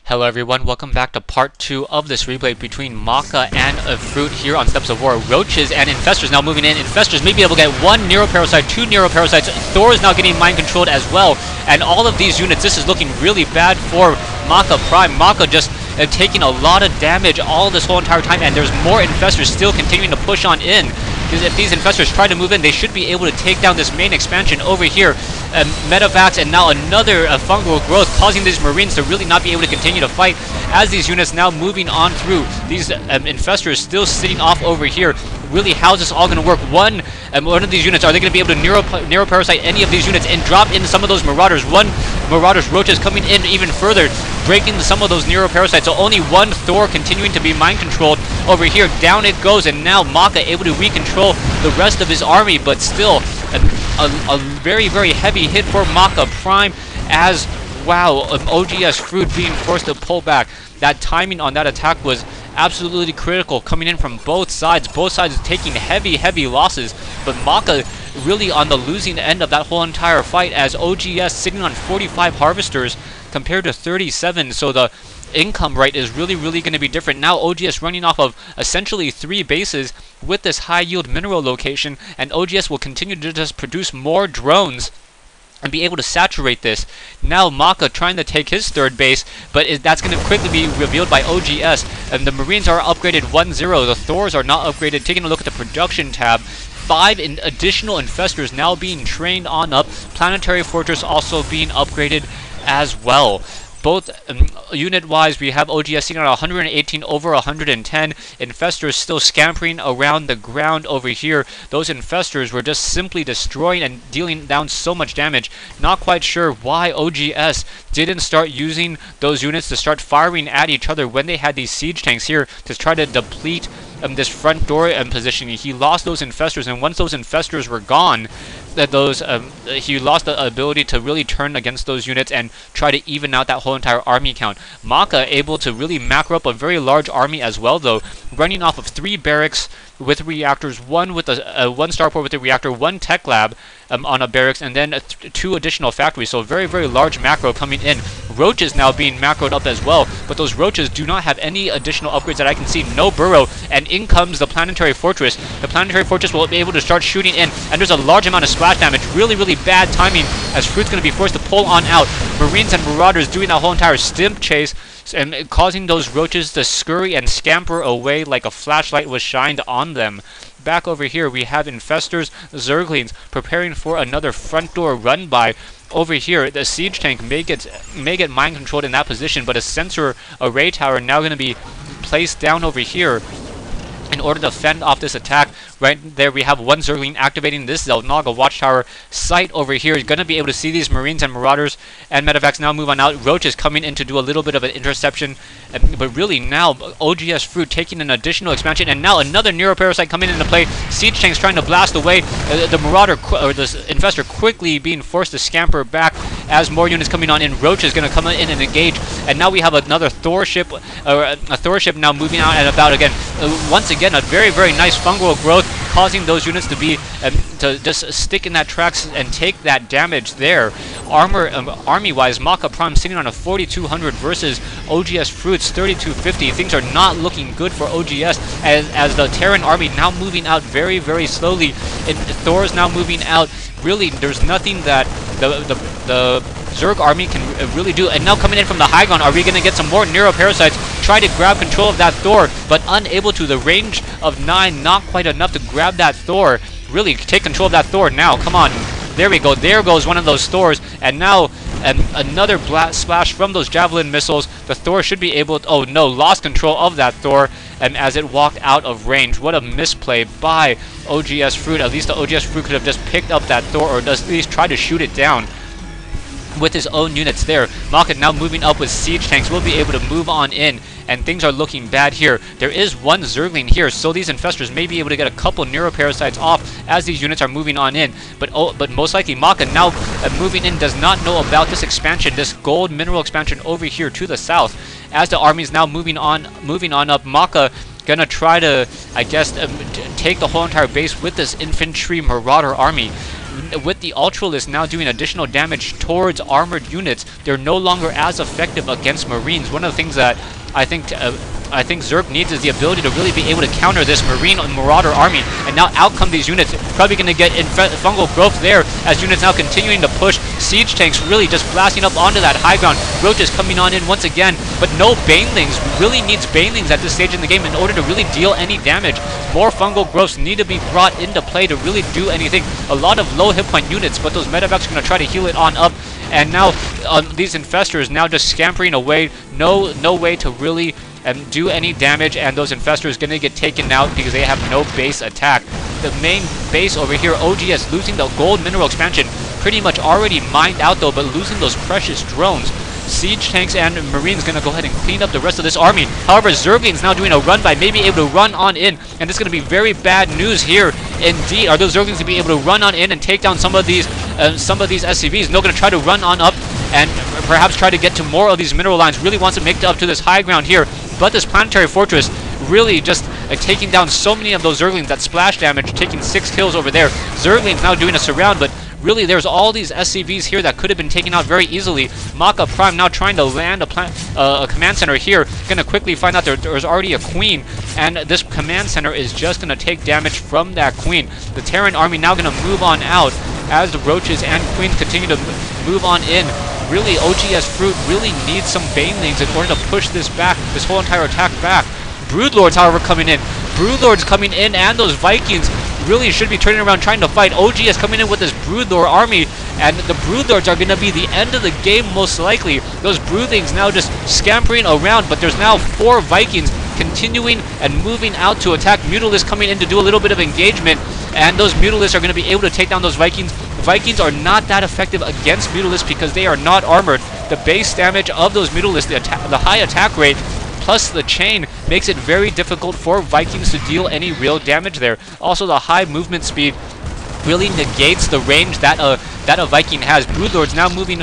Hello everyone, welcome back to part 2 of this replay between Maka and Fruit here on Steps of War. Roaches and Infestors now moving in. Infestors may be able to get 1 Neuroparasite, 2 Neuroparasites. Thor is now getting mind controlled as well. And all of these units, this is looking really bad for Maka Prime. Maka just taking a lot of damage all this whole entire time, and there's more Infestors still continuing to push on in. Because if these Infestors try to move in, they should be able to take down this main expansion over here. Metavacs and now another fungal growth, causing these Marines to really not be able to continue to fight as these units now moving on through. These Infestors still sitting off over here. Really, how's this all going to work? One of these units, are they going to be able to Neuroparasite any of these units and drop in some of those Marauders? One Marauders Roaches coming in even further, breaking some of those Neuroparasites. So only one Thor continuing to be mind controlled over here. Down it goes, and now Maka able to recontrol the rest of his army, but still a very, very heavy hit for Maka Prime as, wow, OGS Fruit being forced to pull back. That timing on that attack was absolutely critical, coming in from both sides. Both sides taking heavy, heavy losses, but Maka really on the losing end of that whole entire fight, as OGS sitting on 45 Harvesters compared to 37, so the income rate is really going to be different. Now OGS running off of essentially 3 bases with this high yield mineral location, and OGS will continue to just produce more drones and be able to saturate this. Now Maka trying to take his 3rd base, but that's going to quickly be revealed by OGS. And the Marines are upgraded 1-0. The Thors are not upgraded. Taking a look at the production tab, 5 additional Infestors now being trained on up. Planetary Fortress also being upgraded as well. Both unit-wise, we have OGS sitting on 118 over 110. Infestors still scampering around the ground over here. Those Infestors were just simply destroying and dealing down so much damage. Not quite sure why OGS didn't start using those units to start firing at each other when they had these siege tanks here to try to deplete this front door positioning. He lost those Infestors, and once those Infestors were gone, he lost the ability to really turn against those units and try to even out that whole entire army count. Maka able to really macro up a very large army as well, though, running off of 3 barracks with reactors, one starport with a reactor, 1 tech lab on a barracks, and then 2 additional factories. So very, very large macro coming in. Roaches now being macroed up as well, but those Roaches do not have any additional upgrades that I can see. No burrow, and in comes the Planetary Fortress. The Planetary Fortress will be able to start shooting in, and there's a large amount of splash damage. Really bad timing, as Fruit's going to be forced to pull on out. Marines and Marauders doing that whole entire stimp chase, and causing those Roaches to scurry and scamper away like a flashlight was shined on them. Back over here, we have Infestors, Zerglings, preparing for another front door run by. Over here, the siege tank may get mind controlled in that position, but a sensor array tower now going to be placed down over here in order to fend off this attack. Right there, we have 1 Zergling activating this Zelnaga Watchtower site over here. He's going to be able to see these Marines and Marauders, and Metavacs now move on out. Roach is coming in to do a little bit of an interception, but really now OGS Fruit taking an additional expansion, and now another Neuroparasite coming into play. Siege tanks trying to blast away. The Marauder or the Infestor quickly being forced to scamper back as more units coming on in. Roach is going to come in and engage, and now we have another Thor ship, a Thor ship now moving out and about again. Once again, a very nice fungal growth, causing those units to be to just stick in that tracks and take that damage there. Army-wise, Maka Prime sitting on a 4,200 versus OGS Fruit's 3,250. Things are not looking good for OGS as the Terran army now moving out very slowly. And Thor's now moving out. Really, there's nothing that the Zerg army can really do. And now coming in from the high ground, are we going to get some more Neuroparasites? Try to grab control of that Thor, but unable to. The range of 9, not quite enough to grab that Thor. Really take control of that Thor now. Come on. There we go. There goes one of those Thors. And now another blast splash from those Javelin missiles. The Thor should be able to... Oh no, lost control of that Thor as it walked out of range. What a misplay by OGS Fruit. At least the OGS Fruit could have just picked up that Thor, or at least try to shoot it down with his own units there. Maka now moving up with siege tanks will be able to move on in, and things are looking bad here. There is 1 Zergling here, so these Infestors may be able to get a couple Neuroparasites off as these units are moving on in. But most likely Maka now moving in does not know about this expansion, this gold mineral expansion over here to the south. As the army is now moving on up, Maka gonna try to, I guess, take the whole entire base with this infantry Marauder army. with the Ultralisk now doing additional damage towards armored units, they're no longer as effective against Marines. One of the things that I think Zerg needs is the ability to really be able to counter this Marine and Marauder army, and now outcome these units. Probably going to get fungal growth there as units now continuing to push. Siege tanks really just blasting up onto that high ground. Roaches coming on in once again, but no Banelings. Really needs Banelings at this stage in the game in order to really deal any damage. More fungal growths need to be brought into play to really do anything. A lot of low hit point units, but those medevacs are going to try to heal it on up. And now these infestors now just scampering away. No way to really do any damage, and those infestors going to get taken out because they have no base attack. The main base over here, OGS, losing the gold mineral expansion, pretty much already mined out though, but losing those precious drones. Siege tanks and Marines going to go ahead and clean up the rest of this army. However, Zerglings now doing a run by, maybe able to run on in, and this is going to be very bad news here indeed. Are those Zerglings going to be able to run on in and take down some of these SCVs? No, going to try to run on up and perhaps try to get to more of these mineral lines. Really wants to make it up to this high ground here, but this planetary fortress really just taking down so many of those Zerglings. That splash damage, taking 6 kills over there. Zerglings now doing a surround, but really there's all these SCVs here that could have been taken out very easily. Maka Prime now trying to land a command center here. Gonna quickly find out there's already a queen, and this command center is just gonna take damage from that queen. The Terran army now gonna move on out as the roaches and queens continue to move on in. Really, OGS Fruit really needs some Banelings in order to push this back, this whole entire attack back. Broodlords, however, coming in. Broodlords coming in, and those Vikings really should be turning around trying to fight. OGS coming in with this Broodlord army, and the Broodlords are going to be the end of the game most likely. Those Broodlings now just scampering around, but there's now 4 Vikings continuing and moving out to attack. Mutalisks coming in to do a little bit of engagement, and those Mutalisks are going to be able to take down those Vikings. Vikings are not that effective against Mutalisks because they are not armored. The base damage of those Mutalisks, the high attack rate, plus the chain, makes it very difficult for Vikings to deal any real damage there. Also, the high movement speed really negates the range that a Viking has. Broodlords now moving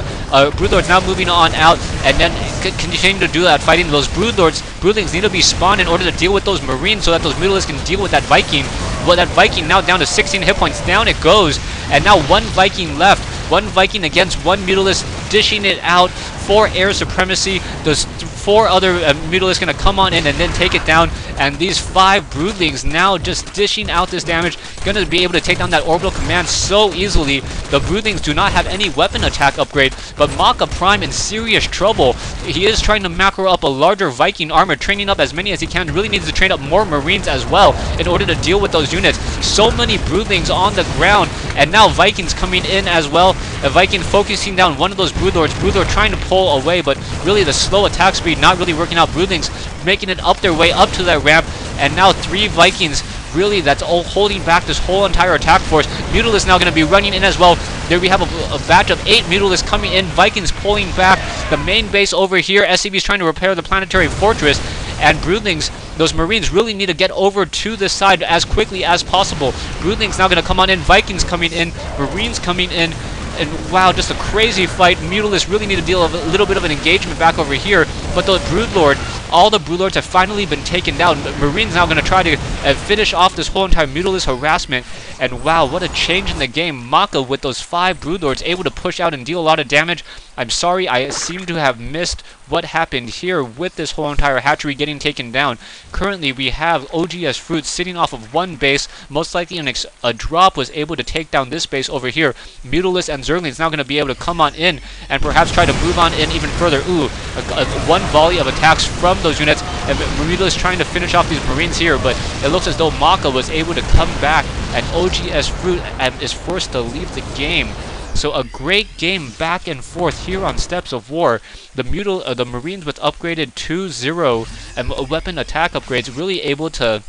on out, and then continue to do that, fighting those Broodlords. Broodlings need to be spawned in order to deal with those Marines, so that those Mutalisks can deal with that Viking. Well, that Viking now down to 16 hit points. Down it goes, and now 1 Viking left. 1 Viking against 1 Mutalisk, dishing it out for air supremacy. Those 4 other Mutalisks going to come on in and then take it down, and these 5 Broodlings now just dishing out this damage, going to be able to take down that orbital command so easily. The Broodlings do not have any weapon attack upgrade, but Maka Prime in serious trouble. He is trying to macro up a larger Viking armor, training up as many as he can. Really needs to train up more Marines as well in order to deal with those units. So many Broodlings on the ground, and now Vikings coming in as well. A Viking focusing down one of those Broodlords. Broodlord trying to pull away, but really the slow attack speed not really working out. Broodlings making it up their way up to that ramp, and now 3 Vikings really that's all holding back this whole entire attack force. Mutalisks now going to be running in as well. There we have a batch of 8 Mutalisks coming in. Vikings pulling back the main base over here. SCV is trying to repair the planetary fortress, and Broodlings, those Marines really need to get over to this side as quickly as possible. Broodlings now going to come on in. Vikings coming in. Marines coming in. And wow, just a crazy fight. Mutalisks really need to deal with a little bit of an engagement back over here. But the Broodlord, all the Broodlords have finally been taken down. Marines now going to try to finish off this whole entire Mutalisk harassment. And wow, what a change in the game. Maka with those 5 Broodlords able to push out and deal a lot of damage. I'm sorry, I seem to have missed what happened here with this whole entire hatchery getting taken down. Currently, we have OGS Fruit sitting off of 1 base. Most likely a drop was able to take down this base over here. Mutalisks and Zerglings now going to be able to come on in and perhaps try to move on in even further. Ooh, 1 volley of attacks from those units. And Mutalisks trying to finish off these Marines here, but it looks as though Maka was able to come back, and OGS Fruit is forced to leave the game. So a great game back and forth here on Steps of War. The Marines with upgraded 2-0 and weapon attack upgrades really able to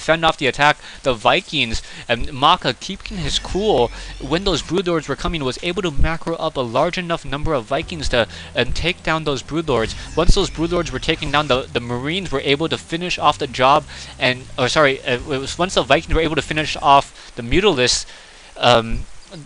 fend off the attack. The Vikings, and Maka keeping his cool when those Broodlords were coming, was able to macro up a large enough number of Vikings to take down those Broodlords. Once those Broodlords were taken down, the Marines were able to finish off the job, and once the Vikings were able to finish off the Mutalisks,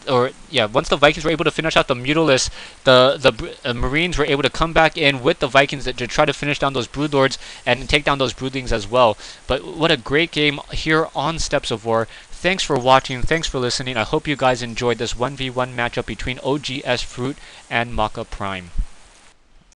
once the Vikings were able to finish out the Mutalisk, the Marines were able to come back in with the Vikings to try to finish down those Broodlords and take down those Broodlings as well. But what a great game here on Steps of War. Thanks for watching, thanks for listening. I hope you guys enjoyed this 1v1 matchup between OGS Fruit and Maka Prime.